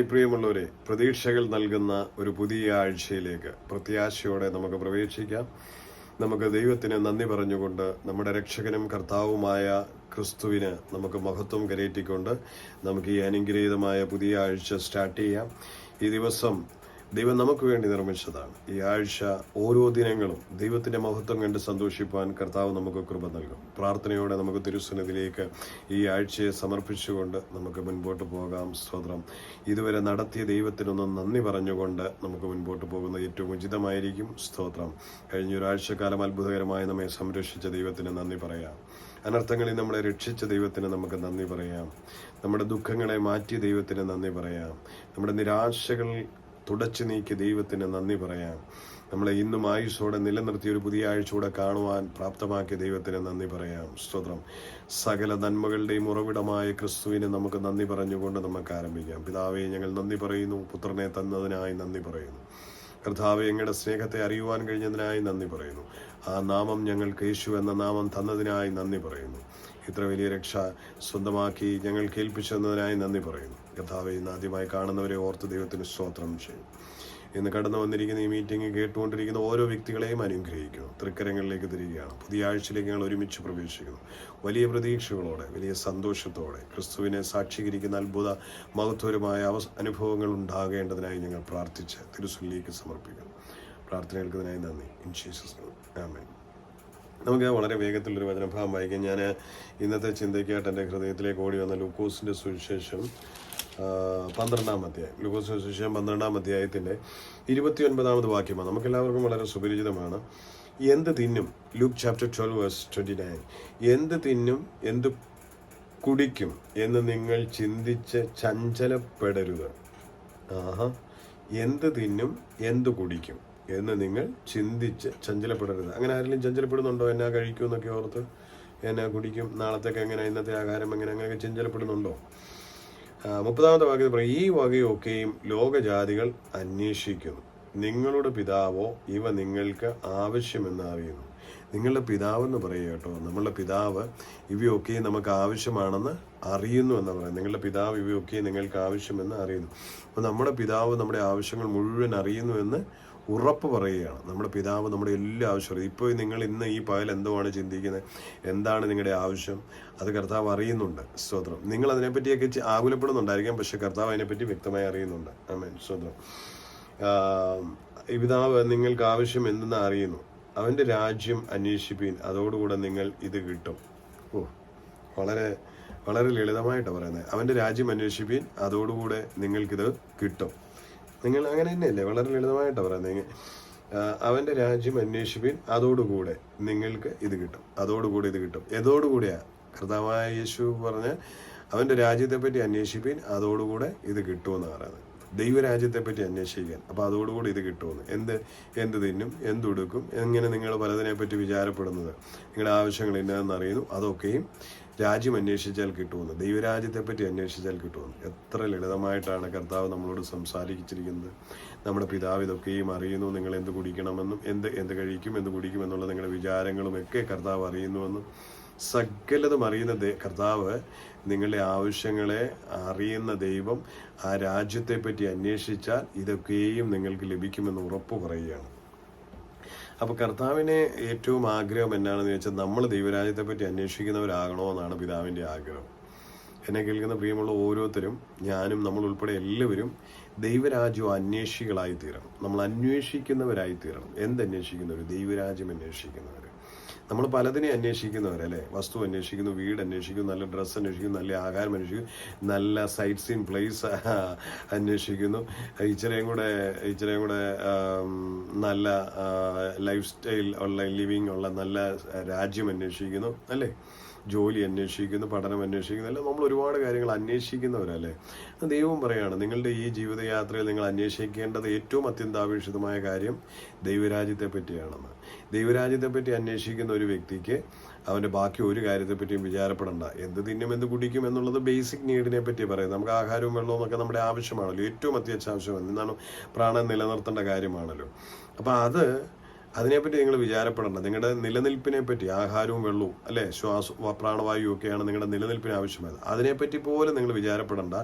പ്രിയമുള്ളവരെ, പ്രതീക്ഷകൾ നൽകുന്ന ഒരു പുതിയ ആഴ്ചയിലേക്ക് പ്രത്യാശയോടെ നമുക്ക് പ്രവേശിക്കാം. നമുക്ക് ദൈവത്തിന് നന്ദി പറഞ്ഞുകൊണ്ട് നമ്മുടെ രക്ഷകനും കർത്താവുമായ ക്രിസ്തുവിന് നമുക്ക് മഹത്വം കരേറ്റിക്കൊണ്ട് നമുക്ക് ഈ അനുഗ്രഹീതമായ പുതിയ ആഴ്ച സ്റ്റാർട്ട് ചെയ്യാം. ഈ ദിവസം ദൈവം നമുക്ക് വേണ്ടി നിർമ്മിച്ചതാണ്. ഈ ആഴ്ച ഓരോ ദിനങ്ങളും ദൈവത്തിന്റെ മഹത്വം കണ്ട് സന്തോഷിപ്പാൻ കർത്താവ് നമുക്ക് കൃപ നൽകും. പ്രാർത്ഥനയോടെ നമുക്ക് തിരുസന്നിധിയിലേക്ക് ഈ ആഴ്ചയെ സമർപ്പിച്ചുകൊണ്ട് നമുക്ക് മുൻപോട്ട് പോകാം. സ്തോത്രം. ഇതുവരെ നടത്തിയ ദൈവത്തിനൊന്ന് നന്ദി പറഞ്ഞുകൊണ്ട് നമുക്ക് മുൻപോട്ട് പോകുന്നത് ഏറ്റവും ഉചിതമായിരിക്കും. സ്തോത്രം. കഴിഞ്ഞ ഒരാഴ്ചക്കാലം അത്ഭുതകരമായി നമ്മെ സംരക്ഷിച്ച ദൈവത്തിന് നന്ദി പറയാം. അനർത്ഥങ്ങളിൽ നമ്മളെ രക്ഷിച്ച ദൈവത്തിന് നമുക്ക് നന്ദി പറയാം. നമ്മുടെ ദുഃഖങ്ങളെ മാറ്റിയ ദൈവത്തിന് നന്ദി പറയാം. നമ്മുടെ നിരാശകൾ തുടച്ചു നീക്കി ദൈവത്തിന് നന്ദി പറയാം. നമ്മളെ ഇന്നും ആയുസ്സോടെ നിലനിർത്തിയ ഒരു പുതിയ ആഴ്ചയോടെ കാണുവാൻ പ്രാപ്തമാക്കിയ ദൈവത്തിന് നന്ദി പറയാം. സ്തോത്രം. സകല നന്മകളുടെയും ഉറവിടമായ ക്രിസ്തുവിന് നമുക്ക് നന്ദി പറഞ്ഞുകൊണ്ട് നമുക്ക് ആരംഭിക്കാം. പിതാവേ, ഞങ്ങൾ നന്ദി പറയുന്നു. പുത്രനെ തന്നതിനായി നന്ദി പറയുന്നു. കർത്താവേ, ഞങ്ങളുടെ സ്നേഹത്തെ അറിയുവാൻ കഴിഞ്ഞതിനായി നന്ദി പറയുന്നു. ആ നാമം ഞങ്ങൾക്ക് യേശു എന്ന നാമം തന്നതിനായി നന്ദി പറയുന്നു. ഇത്ര വലിയ രക്ഷ സ്വന്തമാക്കി ഞങ്ങൾക്ക് ഏൽപ്പിച്ചതിനായി നന്ദി പറയുന്നു. കർത്താവേ, ഇന്ന് ആദ്യമായി കാണുന്നവരെ ഓർത്ത് ദൈവത്തിന് സ്തോത്രം ചെയ്യും. ഇന്ന് കടന്നു വന്നിരിക്കുന്ന ഈ മീറ്റിംഗ് കേട്ടുകൊണ്ടിരിക്കുന്ന ഓരോ വ്യക്തികളെയും അനുഗ്രഹിക്കുന്നു. തൃക്കരങ്ങളിലേക്ക് തിരികെയാണ്. പുതിയ ആഴ്ചയിലേക്ക് ഞങ്ങൾ ഒരുമിച്ച് പ്രവേശിക്കുന്നു. വലിയ പ്രതീക്ഷകളോടെ, വലിയ സന്തോഷത്തോടെ ക്രിസ്തുവിനെ സാക്ഷീകരിക്കുന്ന അത്ഭുത മഹത്വരമായ അനുഭവങ്ങൾ ഉണ്ടാകേണ്ടതിനായി ഞങ്ങൾ പ്രാർത്ഥിച്ച് തിരുസന്നിധിയിലേക്ക് സമർപ്പിക്കുന്നു. പ്രാർത്ഥന കേൾക്കുന്നതിനായി നന്ദി. In Jesus name. ആമേൻ. നമുക്ക് വളരെ വേഗത്തിലൊരു വചനഭാഗം വായിക്കാം. ഞാൻ ഇന്നത്തെ ചിന്തയ്ക്കായിട്ട് എൻ്റെ ഹൃദയത്തിലേക്ക് ഓടി വന്ന ലൂക്കോസിൻ്റെ സുവിശേഷം 12-ാം അധ്യായം. ലൂക്കോസിൻ്റെ സുവിശേഷം 12-ാം അധ്യായത്തിൻ്റെ 29-ാമത് വാക്യമാണ്. നമുക്കെല്ലാവർക്കും വളരെ സുപരിചിതമാണ്. എന്ത് തിന്നും, ലൂക്ക് ചാപ്റ്റർ 12:29, എന്ത് തിന്നും എന്ത് കുടിക്കും എന്ന് നിങ്ങൾ ചിന്തിച്ച് ചഞ്ചലപ്പെടരുത്. എന്ത് തിന്നും എന്ത് കുടിക്കും എന്ന് നിങ്ങൾ ചിന്തിച്ച് ചഞ്ചലപ്പെടരുത്. അങ്ങനെ ആരെങ്കിലും ചഞ്ചലപ്പെടുന്നുണ്ടോ? എന്നാ കഴിക്കും എന്നൊക്കെ ഓർത്ത്, എന്നാ കുടിക്കും, നാളത്തേക്ക് എങ്ങനെ, ഇന്നത്തെ ആഹാരം എങ്ങനെ, അങ്ങനെയൊക്കെ ചഞ്ചലപ്പെടുന്നുണ്ടോ? 30-ാമത്തെ വാക്യത്തിൽ പറയും, ഈ വകയൊക്കെയും ലോകജാതികൾ അന്വേഷിക്കുന്നു, നിങ്ങളുടെ പിതാവോ ഇവ നിങ്ങൾക്ക് ആവശ്യമെന്ന് അറിയുന്നു. നിങ്ങളുടെ പിതാവെന്ന് പറയുക കേട്ടോ. നമ്മളുടെ പിതാവ് ഇവയൊക്കെയും നമുക്ക് ആവശ്യമാണെന്ന് അറിയുന്നു എന്ന് പറയാം. നിങ്ങളുടെ പിതാവ് ഇവയൊക്കെയും നിങ്ങൾക്ക് ആവശ്യമെന്ന് അറിയുന്നു. അപ്പോൾ നമ്മുടെ പിതാവ് നമ്മുടെ ആവശ്യങ്ങൾ മുഴുവൻ അറിയുന്നു എന്ന് ഉറപ്പ് പറയുകയാണ്. നമ്മുടെ പിതാവ് നമ്മുടെ എല്ലാ ആവശ്യവും, ഇപ്പോൾ നിങ്ങൾ ഇന്ന് ഈ പകൽ എന്തുവാണ് ചിന്തിക്കുന്നത്, എന്താണ് നിങ്ങളുടെ ആവശ്യം, അത് കർത്താവ് അറിയുന്നുണ്ട്. സ്തോത്രം. നിങ്ങൾ അതിനെപ്പറ്റിയൊക്കെ ആകുലപ്പെടുന്നുണ്ടായിരിക്കാം, പക്ഷെ കർത്താവ് അതിനെപ്പറ്റി വ്യക്തമായി അറിയുന്നുണ്ട്. ആമേൻ. സ്തോത്രം. ഈ പിതാവ് നിങ്ങൾക്ക് ആവശ്യം എന്തെന്ന് അറിയുന്നു. അവൻ്റെ രാജ്യം അന്വേഷിപ്പീൻ, അതോടുകൂടെ നിങ്ങൾ ഇത് കിട്ടും. വളരെ വളരെ ലളിതമായിട്ടാണ് പറയുന്നത്. അവൻ്റെ രാജ്യം അന്വേഷിപ്പീൻ, അതോടുകൂടെ നിങ്ങൾക്കിത് കിട്ടും. നിങ്ങൾ അങ്ങനെ തന്നെയല്ലേ? വളരെ ലളിതമായിട്ടാണ് പറയുന്നത്. അവൻ്റെ രാജ്യം അന്വേഷിപ്പീൻ, അതോടുകൂടെ നിങ്ങൾക്ക് ഇത് കിട്ടും. അതോടുകൂടി ഇത് കിട്ടും. ഏതോടുകൂടിയാ? കർത്താവായ യേശു പറഞ്ഞ അവൻ്റെ രാജ്യത്തെപ്പറ്റി അന്വേഷിപ്പീൻ, അതോടുകൂടെ ഇത് കിട്ടുമെന്ന് പറയുന്നത്. ദൈവരാജ്യത്തെപ്പറ്റി അന്വേഷിക്കാൻ. അപ്പോൾ അതോടുകൂടി ഇത് കിട്ടുമെന്ന്. എന്ത് തിന്നും, എന്തുടുക്കും, എങ്ങനെ നിങ്ങൾ പലതിനെപ്പറ്റി വിചാരപ്പെടുന്നത്, നിങ്ങളുടെ ആവശ്യങ്ങൾ ഇന്നതെന്ന് അറിയുന്നു, അതൊക്കെയും രാജ്യം അന്വേഷിച്ചാൽ കിട്ടുമെന്ന്, ദൈവരാജ്യത്തെപ്പറ്റി അന്വേഷിച്ചാൽ കിട്ടുമെന്ന്. എത്ര ലളിതമായിട്ടാണ് കർത്താവ് നമ്മളോട് സംസാരിച്ചിരിക്കുന്നത്. നമ്മുടെ പിതാവ് ഇതൊക്കെയും അറിയുന്നു. നിങ്ങൾ എന്ത് കുടിക്കണമെന്നും എന്ത് കഴിക്കും, എന്ത് കുടിക്കുമെന്നുള്ള നിങ്ങളുടെ വിചാരങ്ങളും ഒക്കെ കർത്താവ് അറിയുന്നുവെന്നും, സകലതും അറിയുന്ന കർത്താവ്, നിങ്ങളുടെ ആവശ്യങ്ങളെ അറിയുന്ന ദൈവം, ആ രാജ്യത്തെപ്പറ്റി അന്വേഷിച്ചാൽ ഇതൊക്കെയും നിങ്ങൾക്ക് ലഭിക്കുമെന്ന് ഉറപ്പ് പറയുകയാണ്. അപ്പോൾ കർത്താവിനെ ഏറ്റവും ആഗ്രഹം എന്നാണെന്ന് ചോദിച്ചാൽ, നമ്മൾ ദൈവരാജ്യത്തെപ്പറ്റി അന്വേഷിക്കുന്നവരാകണമെന്നാണ് പിതാവിൻ്റെ ആഗ്രഹം. എന്നെ കേൾക്കുന്ന പ്രിയമുള്ള ഓരോരുത്തരും, ഞാനും നമ്മൾ ഉൾപ്പെടെ എല്ലാവരും ദൈവരാജ്യം അന്വേഷികളായി തീരണം. നമ്മൾ അന്വേഷിക്കുന്നവരായി തീരണം. എന്തന്വേഷിക്കുന്നവർ? ദൈവരാജ്യം അന്വേഷിക്കുന്നവർ. നമ്മൾ പലതിനെ അന്വേഷിക്കുന്നവരല്ലേ? വസ്തു അന്വേഷിക്കുന്നു, വീട് അന്വേഷിക്കുന്നു, നല്ല ഡ്രസ്സ് അന്വേഷിക്കുന്നു, നല്ല ആഹാരം അന്വേഷിക്കുന്നു, നല്ല സൈറ്റ് സീൻ പ്ലേസ് അന്വേഷിക്കുന്നു, ഇച്ചിരിയും കൂടെ നല്ല ലൈഫ് സ്റ്റൈൽ ഉള്ള, ലിവിങ് ഉള്ള നല്ല രാജ്യം അന്വേഷിക്കുന്നു, അല്ലേ? ജോലി അന്വേഷിക്കുന്നു, പഠനം അന്വേഷിക്കുന്നു, അല്ല, നമ്മൾ ഒരുപാട് കാര്യങ്ങൾ അന്വേഷിക്കുന്നവരല്ലേ? ദൈവം പറയാണ്, നിങ്ങളുടെ ഈ ജീവിതയാത്രയിൽ നിങ്ങൾ അന്വേഷിക്കേണ്ടത് ഏറ്റവും അത്യന്താപേക്ഷിതമായ കാര്യം ദൈവരാജ്യത്തെ പറ്റിയാണെന്ന്. ദൈവരാജ്യത്തെപ്പറ്റി അന്വേഷിക്കുന്ന ഒരു വ്യക്തിക്ക് അവൻ്റെ ബാക്കി ഒരു കാര്യത്തെപ്പറ്റിയും വിചാരപ്പെടണ്ട. എന്ത് തിന്നും എന്ത് കുടിക്കും എന്നുള്ളത് ബേസിക് നീഡിനെ പറ്റി പറയുന്നത്. നമുക്ക് ആഹാരവും വെള്ളവും ഒക്കെ നമ്മുടെ ആവശ്യമാണല്ലോ, ഏറ്റവും അത്യാവശ്യം. എന്നാണ് പ്രാണൻ നിലനിർത്തേണ്ട കാര്യമാണല്ലോ. അപ്പം അത് അതിനെപ്പറ്റി നിങ്ങൾ വിചാരപ്പെടേണ്ട. നിങ്ങളുടെ നിലനിൽപ്പിനെ പറ്റി, ആഹാരവും വെള്ളവും അല്ലേ, പ്രാണവായുവും ഒക്കെയാണ് നിങ്ങളുടെ നിലനിൽപ്പിന് ആവശ്യമായത്. അതിനെപ്പറ്റി പോലും നിങ്ങൾ വിചാരപ്പെടേണ്ട.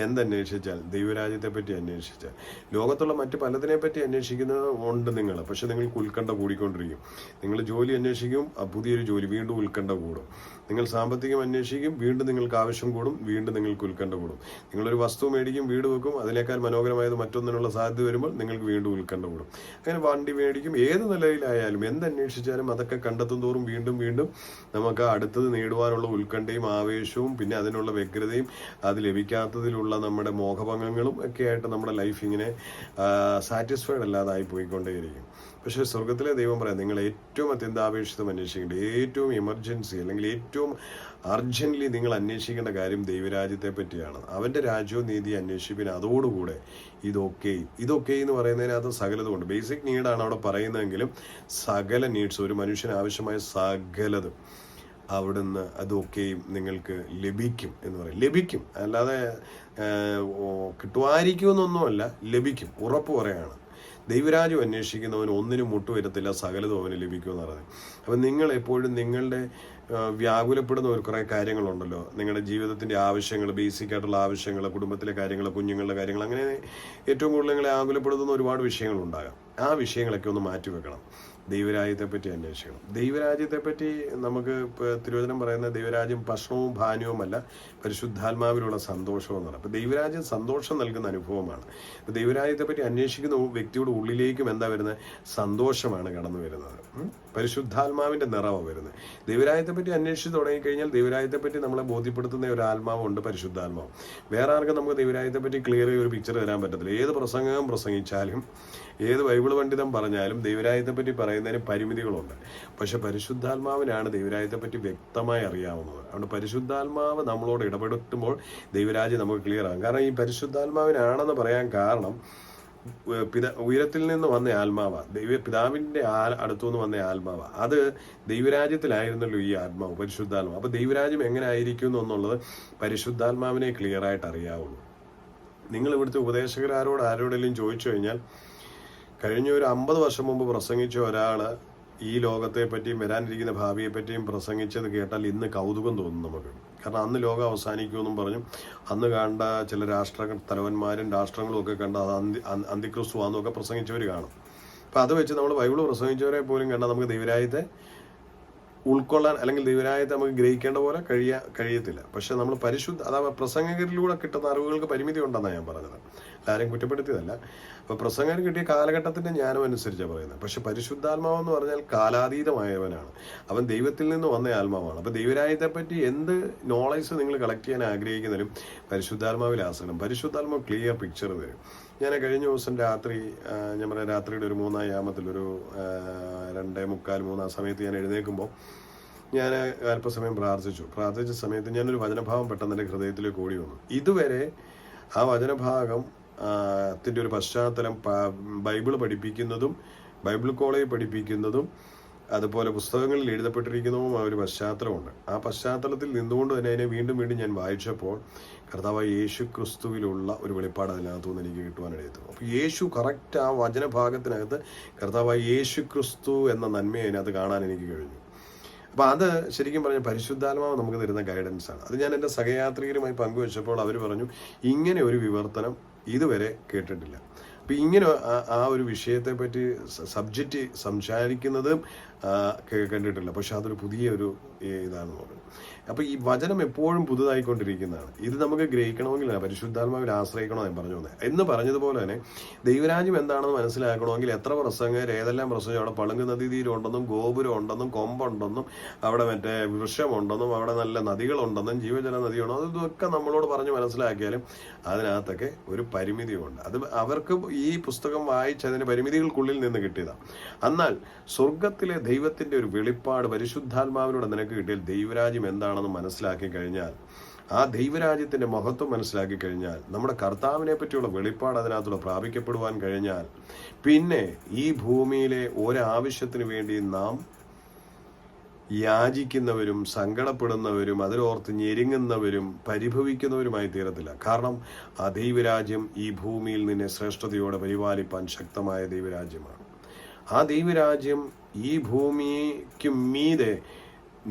എന്തന്വേഷിച്ചാൽ ദൈവരാജ്യത്തെ പറ്റി അന്വേഷിച്ചാൽ. ലോകത്തുള്ള മറ്റ് പലതിനെ പറ്റി അന്വേഷിക്കുന്നത് ഉണ്ട് നിങ്ങൾ, പക്ഷെ നിങ്ങൾക്ക് ഉത്കണ്ഠ കൂടിക്കൊണ്ടിരിക്കും. നിങ്ങൾ ജോലി അന്വേഷിക്കും, പുതിയൊരു ജോലി, വീണ്ടും ഉത്കണ്ഠ കൂടും. നിങ്ങൾ സാമ്പത്തികം അന്വേഷിക്കും, വീണ്ടും നിങ്ങൾക്ക് ആവശ്യം കൂടും, വീണ്ടും നിങ്ങൾക്ക് ഉത്കണ്ഠ കൂടും. നിങ്ങളൊരു വസ്തു മേടിക്കും, വീട് വെക്കും, അതിനേക്കാൾ മനോഹരമായത് മറ്റൊന്നിനുള്ള സാധ്യത വരുമ്പോൾ നിങ്ങൾക്ക് വീണ്ടും ഉത്കണ്ഠ കൂടും. അങ്ങനെ വണ്ടി മേടിക്കും. ഏത് നിലയിലായാലും എന്തന്വേഷിച്ചാലും അതൊക്കെ കണ്ടെത്തും തോറും വീണ്ടും വീണ്ടും നമുക്ക് അടുത്തത് നേടുവാനുള്ള ഉത്കണ്ഠയും ആവേശവും പിന്നെ അതിനുള്ള വ്യഗ്രതയും അത് ലഭിക്കാത്തതിലുള്ള നമ്മുടെ മോഹഭംഗങ്ങളും ഒക്കെ ആയിട്ട് നമ്മുടെ ലൈഫ് ഇങ്ങനെ സാറ്റിസ്ഫൈഡ് അല്ലാതായി പോയിക്കൊണ്ടേയിരിക്കും. പക്ഷേ സ്വർഗത്തിലെ ദൈവം പറയാം, നിങ്ങൾ ഏറ്റവും അത്യന്താപേക്ഷിതം അന്വേഷിക്കേണ്ടത്, ഏറ്റവും എമർജൻസി അല്ലെങ്കിൽ ഏറ്റവും അർജന്റ്ലി നിങ്ങൾ അന്വേഷിക്കേണ്ട കാര്യം ദൈവരാജ്യത്തെ പറ്റിയാണ്. അവൻ്റെ രാജ്യവും നീതി അന്വേഷിപ്പിന്. അതോടുകൂടെ ഇതൊക്കെ എന്ന് പറയുന്നതിനകത്ത് സകലതുകൊണ്ട് ബേസിക് നീഡാണ് അവിടെ പറയുന്നതെങ്കിലും സകല നീഡ്സ്, ഒരു മനുഷ്യന് ആവശ്യമായ സകലതും അവിടുന്ന് അതൊക്കെയും നിങ്ങൾക്ക് ലഭിക്കും എന്ന് പറയും. ലഭിക്കും, അല്ലാതെ കിട്ടുമായിരിക്കുമെന്നൊന്നുമല്ല, ലഭിക്കും, ഉറപ്പ് പറയാണ്. ദൈവരാജ്യം അന്വേഷിക്കുന്നവന് ഒന്നിനും മുട്ടുവരത്തില്ല, സകലതും അവന് ലഭിക്കുമെന്ന് പറയുന്നത്. അപ്പം നിങ്ങൾ എപ്പോഴും നിങ്ങളുടെ വ്യാകുലപ്പെടുന്ന ഒരു കുറേ കാര്യങ്ങളുണ്ടല്ലോ, നിങ്ങളുടെ ജീവിതത്തിൻ്റെ ആവശ്യങ്ങൾ, ബേസിക് ആയിട്ടുള്ള ആവശ്യങ്ങൾ, കുടുംബത്തിലെ കാര്യങ്ങൾ, കുഞ്ഞുങ്ങളുടെ കാര്യങ്ങൾ, അങ്ങനെ ഏറ്റവും കൂടുതൽ നിങ്ങളെ ആകുലപ്പെടുത്തുന്ന ഒരുപാട് വിഷയങ്ങളുണ്ടാകാം. ആ വിഷയങ്ങളൊക്കെ ഒന്ന് മാറ്റിവെക്കണം. ദൈവരാജ്യത്തെപ്പറ്റി അന്വേഷിക്കണം. ദൈവരാജ്യത്തെപ്പറ്റി നമുക്ക് തിരുവചനം പറയുന്ന ദൈവരാജ്യം ഭക്ഷണവും പാനീയവുമല്ല, പരിശുദ്ധാത്മാവിലുള്ള സന്തോഷവും എന്നാണ്. അപ്പോൾ ദൈവരാജ്യം സന്തോഷം നൽകുന്ന അനുഭവമാണ്. അപ്പോൾ ദൈവരാജ്യത്തെപ്പറ്റി അന്വേഷിക്കുന്ന വ്യക്തിയുടെ ഉള്ളിലേക്കും എന്താ വരുന്നത്? സന്തോഷമാണ് കടന്നു വരുന്നത്. പരിശുദ്ധാത്മാവിൻ്റെ നിറവാണ് വരുന്നത്. ദൈവരാജ്യത്തെപ്പറ്റി അന്വേഷിച്ച് തുടങ്ങിക്കഴിഞ്ഞാൽ ദൈവരാജ്യത്തെപ്പറ്റി നമ്മളെ ബോധ്യപ്പെടുത്തുന്ന ഒരു ആത്മാവുണ്ട്, പരിശുദ്ധാത്മാവ്. വേറെ ആർക്കും നമുക്ക് ദൈവരാജ്യത്തെപ്പറ്റി ക്ലിയർ ഒരു പിക്ചർ തരാൻ പറ്റത്തില്ല. ഏത് പ്രസംഗം പ്രസംഗിച്ചാലും, ഏത് ബൈബിൾ പണ്ഡിതം പറഞ്ഞാലും ദൈവരാജ്യത്തെപ്പറ്റി പറയുന്നതിന് പരിമിതികളുണ്ട്. പക്ഷെ പരിശുദ്ധാത്മാവിനാണ് ദൈവരാജ്യത്തെപ്പറ്റി വ്യക്തമായി അറിയാവുന്നത്. അതുകൊണ്ട് പരിശുദ്ധാത്മാവ് നമ്മളോട് ഇടപെടുത്തുമ്പോൾ ദൈവരാജ്യം നമുക്ക് ക്ലിയർ ആകും. കാരണം ഈ പരിശുദ്ധാത്മാവിനാണെന്ന് പറയാൻ കാരണം ഉയരത്തിൽ നിന്ന് വന്ന ആത്മാവ, പിതാവിൻ്റെ അടുത്തുനിന്ന് വന്ന ആത്മാവ. അത് ദൈവരാജ്യത്തിലായിരുന്നല്ലോ ഈ ആത്മാവ്, പരിശുദ്ധാത്മാവ്. അപ്പോൾ ദൈവരാജ്യം എങ്ങനെ ആയിരിക്കും എന്നുള്ളത് പരിശുദ്ധാത്മാവിനെ ക്ലിയർ ആയിട്ട് അറിയാവുള്ളൂ. നിങ്ങൾ ഇവിടുത്തെ ആരോടെങ്കിലും ചോദിച്ചു കഴിഞ്ഞാൽ, കഴിഞ്ഞ ഒരു 50 വർഷം മുമ്പ് പ്രസംഗിച്ച ഒരാൾ ഈ ലോകത്തെ പറ്റിയും വരാനിരിക്കുന്ന ഭാവിയെ പറ്റിയും പ്രസംഗിച്ചത് കേട്ടാൽ ഇന്ന് കൗതുകം തോന്നും നമുക്ക്. കാരണം അന്ന് ലോകം അവസാനിക്കുമെന്നും പറഞ്ഞു അന്ന് കണ്ട ചില തലവന്മാരും രാഷ്ട്രങ്ങളും ഒക്കെ കണ്ട അത് അന്തിക്രിസ്തുവാന്നൊക്കെ പ്രസംഗിച്ചവർ കാണും. അപ്പം അത് വെച്ച് നമ്മൾ ബൈബിൾ പ്രസംഗിച്ചവരെ പോലും കണ്ടാൽ നമുക്ക് ദൈവരാജ്യത്തെ ഉൾക്കൊള്ളാൻ അല്ലെങ്കിൽ ദൈവരാജ്യത്തെ നമുക്ക് ഗ്രഹിക്കേണ്ട പോലെ കഴിയത്തില്ല. പക്ഷെ നമ്മൾ അതാ പ്രസംഗകരിലൂടെ കിട്ടുന്ന അറിവുകൾക്ക് പരിമിതി ഉണ്ടെന്നാണ് ഞാൻ പറഞ്ഞത്. ആരെയും കുറ്റപ്പെടുത്തിയതല്ല. അപ്പോൾ പ്രസംഗം കിട്ടിയ കാലഘട്ടത്തിൻ്റെ ജ്ഞാനം അനുസരിച്ചാണ് പറയുന്നത്. പക്ഷെ പരിശുദ്ധാത്മാവെന്ന് പറഞ്ഞാൽ കാലാതീതമായവനാണ്. അവൻ ദൈവത്തിൽ നിന്ന് വന്ന ആത്മാവാണ്. അപ്പോൾ ദൈവരാജ്യത്തെപ്പറ്റി എന്ത് നോളജ് നിങ്ങൾ കളക്ട് ചെയ്യാൻ ആഗ്രഹിക്കുന്നതിലും പരിശുദ്ധാത്മാവിൽ ആശ്രയിക്കണം. പരിശുദ്ധാത്മാവ് ക്ലിയർ പിക്ചർ തരും. ഞാൻ കഴിഞ്ഞ ദിവസം ഞാൻ പറയാം രാത്രിയുടെ ഒരു 3 യാമത്തിൽ ഒരു 2:45-3 സമയത്ത് ഞാൻ എഴുന്നേൽക്കുമ്പോൾ ഞാൻ അല്പസമയം പ്രാർത്ഥിച്ച സമയത്ത് ഞാനൊരു വചനഭാവം പെട്ടെന്ന് എൻ്റെ ഹൃദയത്തിലേക്ക് ഓടി വന്നു. ഇതുവരെ ആ വചനഭാഗം ത്തിൻ്റെ ഒരു പശ്ചാത്തലം ബൈബിൾ പഠിപ്പിക്കുന്നതും ബൈബിൾ കോളേജ് പഠിപ്പിക്കുന്നതും അതുപോലെ പുസ്തകങ്ങളിൽ എഴുതപ്പെട്ടിരിക്കുന്നതും ആ ഒരു പശ്ചാത്തലമുണ്ട്. ആ പശ്ചാത്തലത്തിൽ നിന്നുകൊണ്ട് തന്നെ അതിനെ വീണ്ടും വീണ്ടും ഞാൻ വായിച്ചപ്പോൾ കർത്താവായ യേശു ക്രിസ്തുവിലുള്ള ഒരു വെളിപ്പാട് അതിനകത്തുനിന്ന് എനിക്ക് കിട്ടുവാനിടയെത്തു. അപ്പോൾ യേശു കറക്റ്റ് ആ വചനഭാഗത്തിനകത്ത് കർത്താവായ യേശു ക്രിസ്തു എന്ന നന്മയെ അതിനകത്ത് കാണാൻ എനിക്ക് കഴിഞ്ഞു. അപ്പോൾ അത് ശരിക്കും പറഞ്ഞാൽ പരിശുദ്ധാത്മാവ് നമുക്ക് തരുന്ന ഗൈഡൻസ് ആണ്. അത് ഞാൻ എൻ്റെ സഹയാത്രികരുമായി പങ്കുവെച്ചപ്പോൾ അവർ പറഞ്ഞു, ഇങ്ങനെ ഒരു വിവർത്തനം ഇതുവരെ കേട്ടിട്ടില്ല. അപ്പം ഇങ്ങനെ ആ ഒരു വിഷയത്തെ പറ്റി സബ്ജക്റ്റ് സംസാരിക്കുന്നതും കണ്ടിട്ടില്ല. പക്ഷെ അതൊരു പുതിയൊരു ഇതാണെന്ന് പറഞ്ഞു. അപ്പോൾ ഈ വചനം എപ്പോഴും പുതുതായിക്കൊണ്ടിരിക്കുന്നതാണ്. ഇത് നമുക്ക് ഗ്രഹിക്കണമെങ്കിൽ പരിശുദ്ധാത്മാവിൽ ആശ്രയിക്കണോ ഞാൻ പറഞ്ഞു വന്നത്. എന്ന് പറഞ്ഞതുപോലെ തന്നെ ദൈവരാജ്യം എന്താണെന്ന് മനസ്സിലാക്കണമെങ്കിൽ എത്ര പ്രസംഗർ ഏതെല്ലാം പ്രസംഗം അവിടെ പളുങ്ക് നദീതീരമുണ്ടെന്നും ഗോപുരം ഉണ്ടെന്നും കൊമ്പുണ്ടെന്നും അവിടെ മറ്റേ വൃക്ഷമുണ്ടെന്നും അവിടെ നല്ല നദികളുണ്ടെന്നും ജീവജല നദിയുണ്ടെന്നും ഇതൊക്കെ നമ്മളോട് പറഞ്ഞ് മനസ്സിലാക്കിയാലും അതിനകത്തൊക്കെ ഒരു പരിമിതിയുണ്ട്. അത് അവർക്ക് ഈ പുസ്തകം വായിച്ചതിന് പരിമിതികൾക്കുള്ളിൽ നിന്ന് കിട്ടിയതാണ്. എന്നാൽ സ്വർഗത്തിലെ ദൈവത്തിൻ്റെ ഒരു വെളിപ്പാട് പരിശുദ്ധാത്മാവിനോട് നിനക്ക് കിട്ടിയാൽ ദൈവരാജ്യം എന്താണെന്ന് മനസ്സിലാക്കി കഴിഞ്ഞാൽ, ആ ദൈവരാജ്യത്തിൻ്റെ മഹത്വം മനസ്സിലാക്കി കഴിഞ്ഞാൽ, നമ്മുടെ കർത്താവിനെ പറ്റിയുള്ള വെളിപ്പാട് അതിനകത്തൂടെ പ്രാപിക്കപ്പെടുവാൻ കഴിഞ്ഞാൽ, പിന്നെ ഈ ഭൂമിയിലെ ഒരാവശ്യത്തിന് വേണ്ടി നാം യാചിക്കുന്നവരും സങ്കടപ്പെടുന്നവരും അതിലോർത്ത് ഞെരുങ്ങുന്നവരും പരിഭവിക്കുന്നവരുമായി തീരത്തില്ല. കാരണം ആ ദൈവരാജ്യം ഈ ഭൂമിയിൽ നിന്നെ ശ്രേഷ്ഠതയോടെ പരിപാലിപ്പാൻ ശക്തമായ ദൈവരാജ്യമാണ്. ആ ദൈവരാജ്യം ഈ ഭൂമിക്ക് മീതെ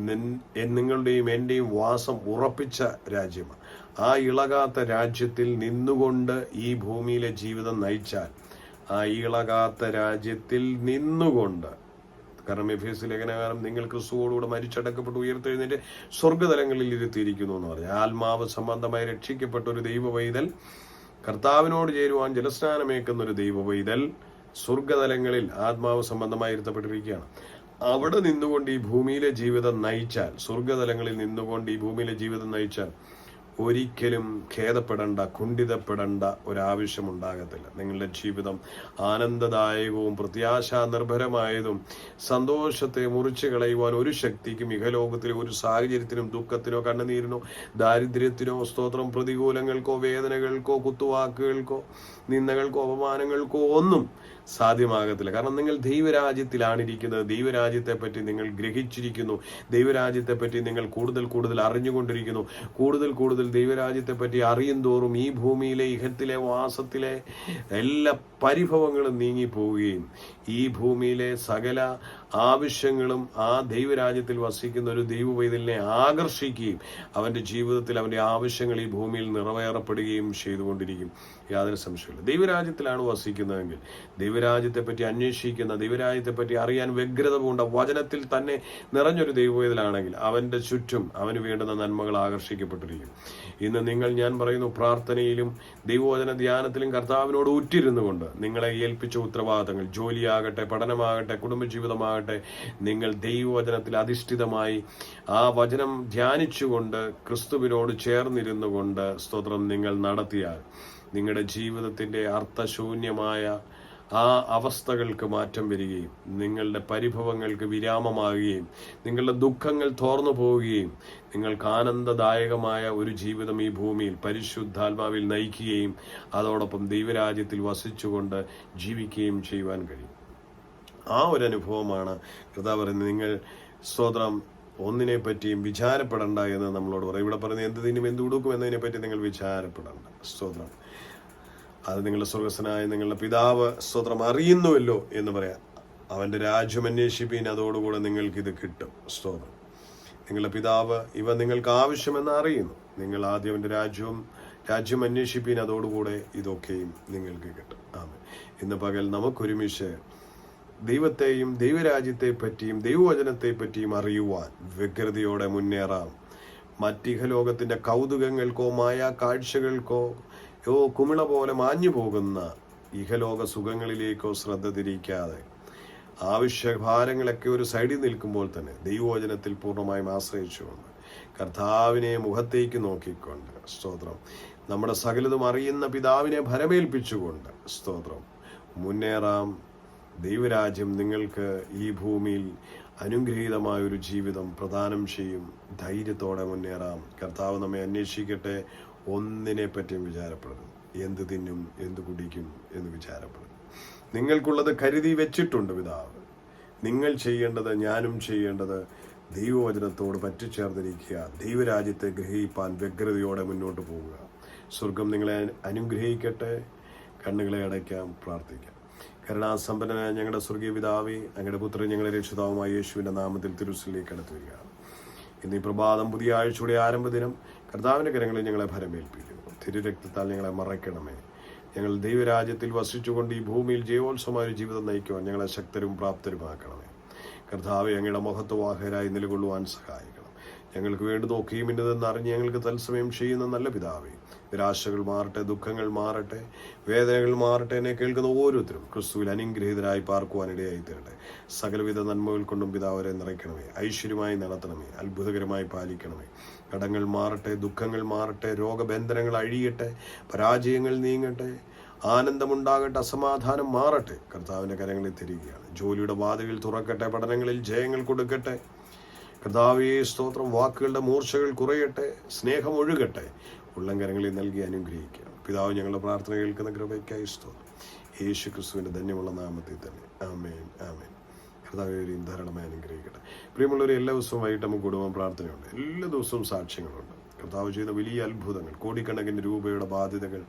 നിങ്ങളുടെയും എൻ്റെയും വാസം ഉറപ്പിച്ച രാജ്യമാണ്. ആ ഇളകാത്ത രാജ്യത്തിൽ നിന്നുകൊണ്ട് ഈ ഭൂമിയിലെ ജീവിതം നയിച്ചാൽ, ആ ഇളകാത്ത രാജ്യത്തിൽ നിന്നുകൊണ്ട്, കാരണം എഫേസ്യ ലേഖനകാരം നിങ്ങൾ ക്രിസ്തുവോടുകൂടെ മരിച്ചടക്കപ്പെട്ട് ഉയർത്തെഴുന്നേറ്റ് സ്വർഗ്ഗതലങ്ങളിൽ ഇരുത്തിയിരിക്കുന്നു എന്ന് പറഞ്ഞു. ആത്മാവ് സംബന്ധമായി രക്ഷിക്കപ്പെട്ട ഒരു ദൈവ പൈതൽ, കർത്താവിനോട് ചേരുവാൻ ജലസ്നാനമേക്കുന്ന ഒരു ദൈവ പൈതൽ സ്വർഗ്ഗതലങ്ങളിൽ ആത്മാവ് സംബന്ധമായി ഇരുത്തപ്പെട്ടിരിക്കുകയാണ്. അവിടെ നിന്നുകൊണ്ട് ഈ ഭൂമിയിലെ ജീവിതം നയിച്ചാൽ, സ്വർഗ്ഗതലങ്ങളിൽ നിന്നുകൊണ്ട് ഈ ഭൂമിയിലെ ജീവിതം നയിച്ചാൽ ഒരിക്കലും ഖേദപ്പെടേണ്ട, കുണ്ഠിതപ്പെടേണ്ട ഒരാവശ്യമുണ്ടാകത്തില്ല. നിങ്ങളുടെ ജീവിതം ആനന്ദദായകവും പ്രത്യാശാ നിർഭരമായതും സന്തോഷത്തെ മുറിച്ചു കളയുവാൻ ഒരു ശക്തിക്കും ഇഹലോകത്തിലെ ഒരു സാഹചര്യത്തിനും ദുഃഖത്തിനോ കണ്ണുനീരിനോ ദാരിദ്ര്യത്തിനോ സ്തോത്രം പ്രതികൂലങ്ങൾക്കോ വേദനകൾക്കോ കുത്തുവാക്കുകൾക്കോ നിന്ദകൾക്കോ അപമാനങ്ങൾക്കോ ഒന്നും സാധ്യമാകത്തില്ല. കാരണം നിങ്ങൾ ദൈവരാജ്യത്തിലാണ് ഇരിക്കുന്നത്. ദൈവരാജ്യത്തെ പറ്റി നിങ്ങൾ ഗ്രഹിച്ചിരിക്കുന്നു. ദൈവരാജ്യത്തെ പറ്റി നിങ്ങൾ കൂടുതൽ അറിഞ്ഞുകൊണ്ടിരിക്കുന്നു. കൂടുതൽ ദൈവരാജ്യത്തെ പറ്റി അറിയും തോറും ഈ ഭൂമിയിലെ ഇഹത്തിലെ വാസത്തിലെ എല്ലാ പരിഭവങ്ങളും നീങ്ങിപ്പോവുകയും ഈ ഭൂമിയിലെ സകല ആവശ്യങ്ങളും ആ ദൈവരാജ്യത്തിൽ വസിക്കുന്ന ഒരു ദൈവ പൈതലിനെ ആകർഷിക്കുകയും അവൻ്റെ ജീവിതത്തിൽ അവൻ്റെ ആവശ്യങ്ങൾ ഈ ഭൂമിയിൽ നിറവേറപ്പെടുകയും ചെയ്തുകൊണ്ടിരിക്കും. യാതൊരു സംശയമില്ല. ദൈവരാജ്യത്തിലാണ് വസിക്കുന്നതെങ്കിൽ, ദൈവരാജ്യത്തെ പറ്റി അന്വേഷിക്കുന്ന, ദൈവരാജ്യത്തെ പറ്റി അറിയാൻ വ്യഗ്രത പൂണ്ട, വചനത്തിൽ തന്നെ നിറഞ്ഞൊരു ദൈവവേദലാണെങ്കിൽ അവൻ്റെ ചുറ്റും അവന് വേണ്ടുന്ന നന്മകൾ ആകർഷിക്കപ്പെട്ടിരിക്കും. ഇന്ന് ഞാൻ പറയുന്നു, പ്രാർത്ഥനയിലും ദൈവവചന ധ്യാനത്തിലും കർത്താവിനോട് ഉറ്റിരുന്നു കൊണ്ട് നിങ്ങളെ ഏൽപ്പിച്ച ഉത്തരവാദിത്തങ്ങൾ, ജോലിയാകട്ടെ, പഠനമാകട്ടെ, കുടുംബജീവിതമാകട്ടെ, നിങ്ങൾ ദൈവവചനത്തിൽ അധിഷ്ഠിതമായി ആ വചനം ധ്യാനിച്ചുകൊണ്ട് ക്രിസ്തുവിനോട് ചേർന്നിരുന്നു കൊണ്ട് സ്തോത്രം നിങ്ങൾ നടത്തിയാൽ നിങ്ങളുടെ ജീവിതത്തിൻ്റെ അർത്ഥശൂന്യമായ ആ അവസ്ഥകൾക്ക് മാറ്റം വരികയും നിങ്ങളുടെ പരിഭവങ്ങൾക്ക് വിരാമമാകുകയും നിങ്ങളുടെ ദുഃഖങ്ങൾ തോർന്നു പോവുകയും നിങ്ങൾക്ക് ആനന്ദദായകമായ ഒരു ജീവിതം ഈ ഭൂമിയിൽ പരിശുദ്ധാത്മാവിൽ നയിക്കുകയും അതോടൊപ്പം ദൈവരാജ്യത്തിൽ വസിച്ചുകൊണ്ട് ജീവിക്കുകയും ചെയ്യുവാൻ കഴിയും. ആ ഒരു അനുഭവമാണ് കർത്താവ് പറയുന്നത്. നിങ്ങൾ സ്തോത്രം ഒന്നിനെ പറ്റിയും വിചാരപ്പെടേണ്ട എന്ന് നമ്മളോട് പറയും. ഇവിടെ പറയുന്നത് എന്ത് തിന്നും എന്ത് ഉടുക്കും എന്നതിനെ പറ്റി നിങ്ങൾ വിചാരപ്പെടേണ്ട. സ്തോത്രം. അത് നിങ്ങളുടെ സ്വർഗസ്ഥനായ നിങ്ങളുടെ പിതാവ് സ്തോത്രം അറിയുന്നുവല്ലോ എന്ന് പറയാം. അവൻ്റെ രാജ്യം അന്വേഷിപ്പീൻ, അതോടുകൂടെ നിങ്ങൾക്കിത് കിട്ടും. സ്തോത്രം. നിങ്ങളുടെ പിതാവ് ഇവ നിങ്ങൾക്ക് ആവശ്യമെന്ന് അറിയുന്നു. നിങ്ങൾ ആദ്യം അവൻ്റെ രാജ്യം അന്വേഷിപ്പീൻ, അതോടുകൂടെ ഇതൊക്കെയും നിങ്ങൾക്ക് കിട്ടും. ആമേൻ. ഇന്ന് പകൽ നമുക്കൊരുമിച്ച് ദൈവത്തെയും ദൈവരാജ്യത്തെ പറ്റിയും ദൈവവചനത്തെ പറ്റിയും അറിയുവാൻ വ്യഗ്രതയോടെ മുന്നേറാം. മറ്റിഹലോകത്തിൻ്റെ കൗതുകങ്ങൾക്കോ മായാ കാഴ്ചകൾക്കോ കുമിള പോലെ മാഞ്ഞു പോകുന്ന ഇഹലോക സുഖങ്ങളിലേക്കോ ശ്രദ്ധ തിരിക്കാതെ ആവശ്യഭാരങ്ങളൊക്കെ ഒരു സൈഡിൽ നിൽക്കുമ്പോൾ തന്നെ ദൈവവചനത്തിൽ പൂർണ്ണമായും ആശ്രയിച്ചുകൊണ്ട് കർത്താവിനെ മുഖത്തേക്ക് നോക്കിക്കൊണ്ട് സ്തോത്രം നമ്മുടെ സകലതും അറിയുന്ന പിതാവിനെ ഭരമേൽപ്പിച്ചുകൊണ്ട് സ്തോത്രം മുന്നേറാം. ദൈവരാജ്യം നിങ്ങൾക്ക് ഈ ഭൂമിയിൽ അനുഗ്രഹീതമായ ഒരു ജീവിതം പ്രദാനം ചെയ്യും. ധൈര്യത്തോടെ മുന്നേറാം. കർത്താവ് നമ്മെ അന്വേഷിക്കട്ടെ. ഒന്നിനെ പറ്റിയും വിചാരപ്പെടുന്നു. എന്ത് തിന്നും എന്ത് കുടിക്കും എന്ന് വിചാരപ്പെടുന്നു. നിങ്ങൾക്കുള്ളത് കരുതി വെച്ചിട്ടുണ്ട് പിതാവ്. നിങ്ങൾ ചെയ്യേണ്ടത്, ഞാനും ചെയ്യേണ്ടത് ദൈവവചനത്തോട് പറ്റിച്ചേർന്നിരിക്കുക. ദൈവരാജ്യത്തെ ഗ്രഹിപ്പാൻ വ്യഗ്രതയോടെ മുന്നോട്ട് പോവുക. സ്വർഗം നിങ്ങളെ അനുഗ്രഹിക്കട്ടെ. കണ്ണുകളെ അടയ്ക്കാം, പ്രാർത്ഥിക്കാം. കരുണാസമ്പന്നനായ ഞങ്ങളുടെ സ്വർഗീയ പിതാവേ, അങ്ങയുടെ പുത്രൻ ഞങ്ങളുടെ രക്ഷിതാവുമായ യേശുവിൻ്റെ നാമത്തിൽ തിരുസലിലേക്ക് അടുത്തുവരിക. ഇന്ന് ഈ പ്രഭാതം പുതിയ ആഴ്ചയുടെ ആരംഭദിനം കർത്താവിൻ്റെ കരങ്ങളിൽ ഞങ്ങളെ ഭരമേൽപ്പിക്കുന്നു. തിരുരക്തത്താൽ ഞങ്ങളെ മറയ്ക്കണമേ. ഞങ്ങൾ ദൈവരാജ്യത്തിൽ വസിച്ചുകൊണ്ട് ഈ ഭൂമിയിൽ ജയോത്സവമായ ഒരു ജീവിതം നയിക്കുവാൻ ഞങ്ങളെ ശക്തരും പ്രാപ്തരുമാക്കണമേ. കർത്താവെ, അങ്ങയുടെ മഹത്വവാഹകരായി നിലകൊള്ളുവാൻ സഹായിക്കണം. ഞങ്ങൾക്ക് വേണ്ടി നോക്കിയും ഇന്നതെന്ന് അറിഞ്ഞ് ഞങ്ങൾക്ക് തത്സമയം ചെയ്യുന്ന നല്ല പിതാവേ, നിരാശകൾ മാറട്ടെ, ദുഃഖങ്ങൾ മാറട്ടെ, വേദനകൾ മാറട്ടെ. എന്നെ കേൾക്കുന്ന ഓരോരുത്തരും ക്രിസ്തുവിൽ അനുഗ്രഹീതരായി പാർക്കുവാനിടയായി തീരട്ടെ. സകലവിധ നന്മകൾ കൊണ്ടും പിതാവരെ നിറയ്ക്കണമേ. ഐശ്വര്യമായി നടത്തണമേ. അത്ഭുതകരമായി പാലിക്കണമേ. കടങ്ങൾ മാറട്ടെ, ദുഃഖങ്ങൾ മാറട്ടെ, രോഗബന്ധനങ്ങൾ അഴിയട്ടെ, പരാജയങ്ങൾ നീങ്ങട്ടെ, ആനന്ദമുണ്ടാകട്ടെ, അസമാധാനം മാറട്ടെ. കർത്താവിൻ്റെ കരങ്ങളിൽ തിരികെയാണ്. ജോലിയുടെ വാതിലുകൾ തുറക്കട്ടെ, പഠനങ്ങളിൽ ജയങ്ങൾ കൊടുക്കട്ടെ. കർത്താവേ സ്തോത്രം. വാക്കുകളുടെ മൂർച്ചകൾ കുറയട്ടെ, സ്നേഹം ഒഴുകട്ടെ. ഉള്ളംകരങ്ങളിൽ നൽകി അനുഗ്രഹിക്കുക. പിതാവ്, ഞങ്ങളുടെ പ്രാർത്ഥന കേൾക്കുന്ന കൃപയ്ക്കായി സ്തോത്രം. യേശു ക്രിസ്തുവിൻ്റെ ധന്യമുള്ള നാമത്തിൽ തന്നെ. ആമേൻ, ആമേൻ. കർത്താവേയും ധാരാളമായി അനുഗ്രഹിക്കട്ടെ. പ്രിയമുള്ളവർ, എല്ലാ ദിവസവും വൈകിട്ട് നമുക്ക് കുടുംബം പ്രാർത്ഥനയുണ്ട്. എല്ലാ ദിവസവും സാക്ഷ്യങ്ങളുണ്ട്. കർത്താവ് ചെയ്ത വലിയ അത്ഭുതങ്ങൾ, കോടിക്കണക്കിന് രൂപയുടെ ബാധ്യതകൾ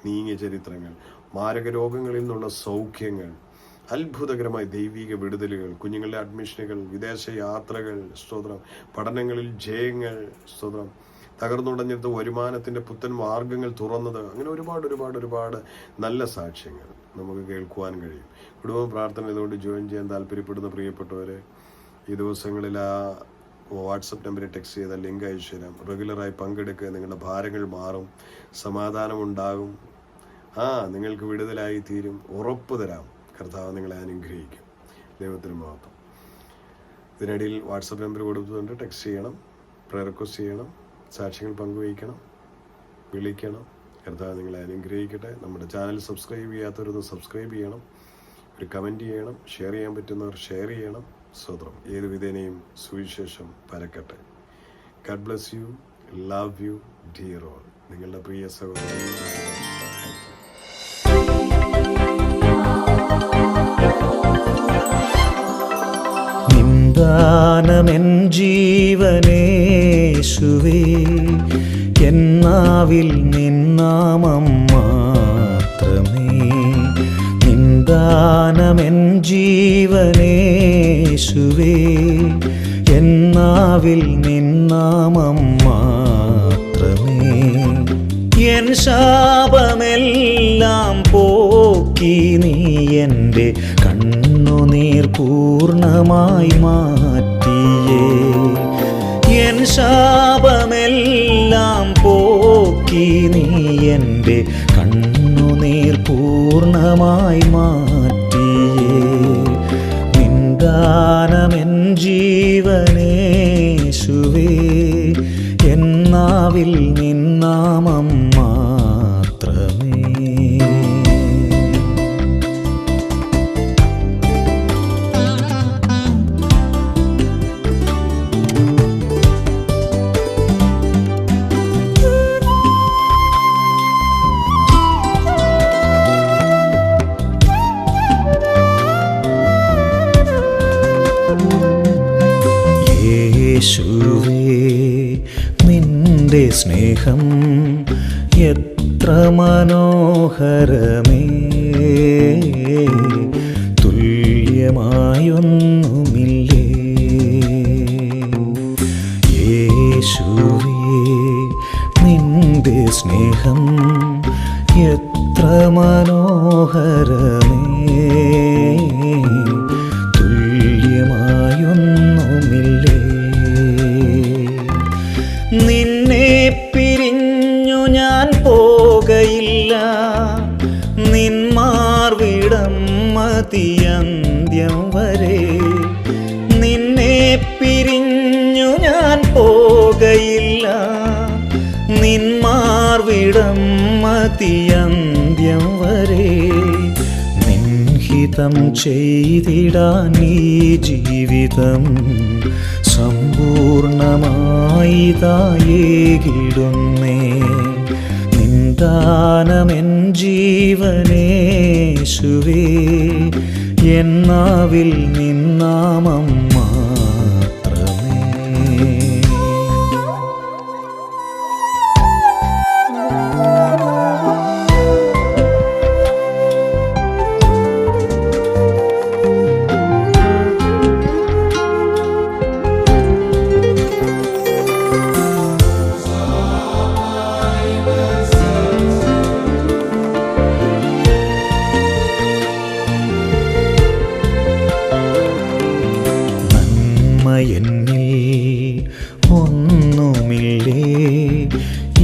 നീങ്ങിയ ചരിത്രങ്ങൾ, മാരക രോഗങ്ങളിൽ നിന്നുള്ള സൗഖ്യങ്ങൾ, അത്ഭുതകരമായ ദൈവിക വിടുതലുകൾ, കുഞ്ഞുങ്ങളുടെ അഡ്മിഷനുകൾ, വിദേശ യാത്രകൾ, സ്തോത്രം, പഠനങ്ങളിൽ ജയങ്ങൾ, സ്തോത്രം, തകർന്നുടഞ്ഞിട്ട് വരുമാനത്തിൻ്റെ പുത്തൻ മാർഗങ്ങൾ തുറന്നത്, അങ്ങനെ ഒരുപാട് നല്ല സാക്ഷ്യങ്ങൾ നമുക്ക് കേൾക്കുവാൻ കഴിയും. കുടുംബ പ്രാർത്ഥന ഇതുകൊണ്ട് ജോയിൻ ചെയ്യാൻ താല്പര്യപ്പെടുന്ന പ്രിയപ്പെട്ടവരെ, ഈ ദിവസങ്ങളിൽ ആ വാട്സപ്പ് നമ്പറിൽ ടെക്സ്റ്റ് ചെയ്ത ലിങ്ക് അയച്ചു തരാം. റെഗുലറായി പങ്കെടുക്കുക. നിങ്ങളുടെ ഭാരങ്ങൾ മാറും, സമാധാനമുണ്ടാകും, നിങ്ങൾക്ക് വിടുതലായി തീരും. ഉറപ്പ് തരാം, കർത്താവ് നിങ്ങളെ അനുഗ്രഹിക്കും. ദൈവത്തിന് മാത്രം. ഇതിനിടയിൽ വാട്സപ്പ് നമ്പർ കൊടുത്തുകൊണ്ട് ടെക്സ്റ്റ് ചെയ്യണം, പ്രയർ റിക്വസ്റ്റ് ചെയ്യണം, സാക്ഷ്യങ്ങൾ പങ്കുവയ്ക്കണം, വിളിക്കണം. കർത്താവ് നിങ്ങളെ അനുഗ്രഹിക്കട്ടെ. നമ്മുടെ ചാനൽ സബ്സ്ക്രൈബ് ചെയ്യാത്തവരൊന്ന് സബ്സ്ക്രൈബ് ചെയ്യണം, ഒരു കമൻറ്റ് ചെയ്യണം, ഷെയർ ചെയ്യാൻ പറ്റുന്നവർ ഷെയർ ചെയ്യണം. സ്വതന്ത്രം ഏത് വിധേനയും സുവിശേഷം പരക്കട്ടെ. God bless you, love you dear all. നിങ്ങളുടെ പ്രിയ സഹോദരൻ. നിന്ദാനമെൻ ജീവനേശുവേ, എന്നാവിൽ നിന്നാമം മാത്രമേ. നിന്ദാനമെൻ ജീവനേശുവേ, എന്നാവിൽ നിന്നാമം മാത്രമേ. എൻ ശാപമെല്ലാം പോക്കി നീ എൻ്റെ കണ്ണുനീർ പൂർണ്ണമായി മാറ്റിയേ. എൻ ശാപമെല്ലാം പോക്കി നീ എൻ്റെ കണ്ണുനീർ പൂർണ്ണമായി മാറ്റിയേ. നിന്ദാനമെൻ ജീവനേശുവേ, എന്നാവിൽ നിന്നാമം മാത്രമേ. യേശുവേ, നിന്റെ സ്നേഹം എത്ര മനോഹരമേ, തുല്യമായൊന്നുമില്ലേ. യേശുവേ, നിന്റെ സ്നേഹം എത്ര മനോഹരമേ, തുല്യമായൊന്നുമില്ലേ. നിന്നെ പിരിഞ്ഞു ഞാൻ പോകയില്ല, നിന്മാർവിടം മതിയന്ത്യം വരെ. നിന്നെ പിരിഞ്ഞു ഞാൻ പോകയില്ല, നിന്മാർവിടം മതിയന്ത്യം വരെ. നിൻഹിതം ചെയ്തിടാൻ ഈ ജീവിതം സമ്പൂർണമായിതായേകിടുന്നേ. നിന്ദാനമെൻ ജീവനേശുവേ, എന്നാവിൽ നിന്നാമം മാത്രമേ. എന്നിൽ ഒന്നുമില്ലേ,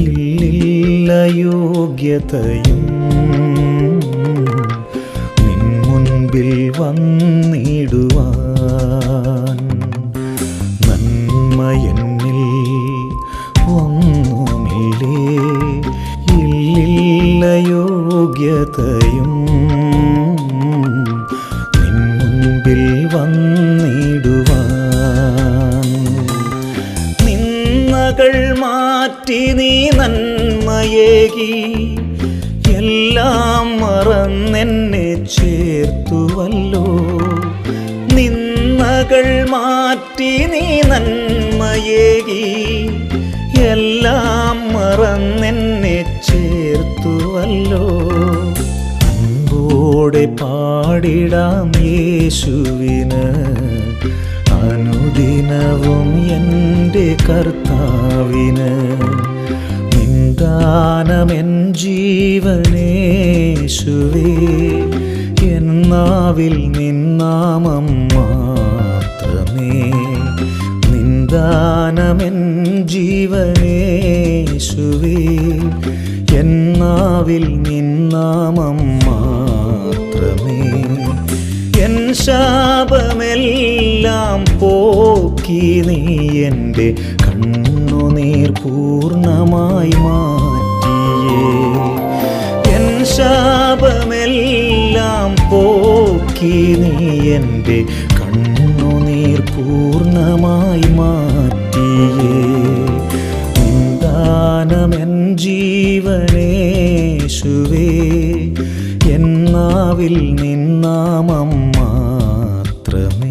ഇല്ലില്ല യോഗ്യതയും. നിൻ മുൻപിൽ വന്നിടുവാൻ നന്മയെന്നിൽ ഒന്നുമില്ലേ, ഇല്ലില്ല യോഗ്യതയും. നിൻ മുൻപിൽ വന്നിടുവാൻ നിന്നകൾ മാറ്റി നീ നന്മയേകി, എല്ലാം മറന്നെന്നെ ചേർത്തുവല്ലോ. നിന്നകൾ മാറ്റി നീ നന്മയേകി, എല്ലാം മറന്നെന്നെ ചേർത്തുവല്ലോ. അൻപോടെ പാടിടാം യേശുവിന്, അനുദിനവും എൻ്റെ കർത്താവിന്. നിന്ദാനമെൻ ജീവനേശുവേ, എന്നാവിൽ നിന്നാമം മാത്രമേ. നിന്ദാനമെൻ ജീവനേശുവേ, എന്നാവിൽ നിന്നാമം മാത്രമേ. എൻ ശാപമെല്ലാം പോക്കി നീ എൻ്റെ കണ്ണുനീർ പൂർണ്ണമായി മാറ്റിയേ. എൻ ശാപമെല്ലാം പോക്കി നീ എൻ്റെ കണ്ണുനീർ പൂർണ്ണമായി മാറ്റിയേ. നിന്ദാനമെൻ ജീവനേശുവേ, എന്നാവിൽ നിന്നാമം മാത്രമേ.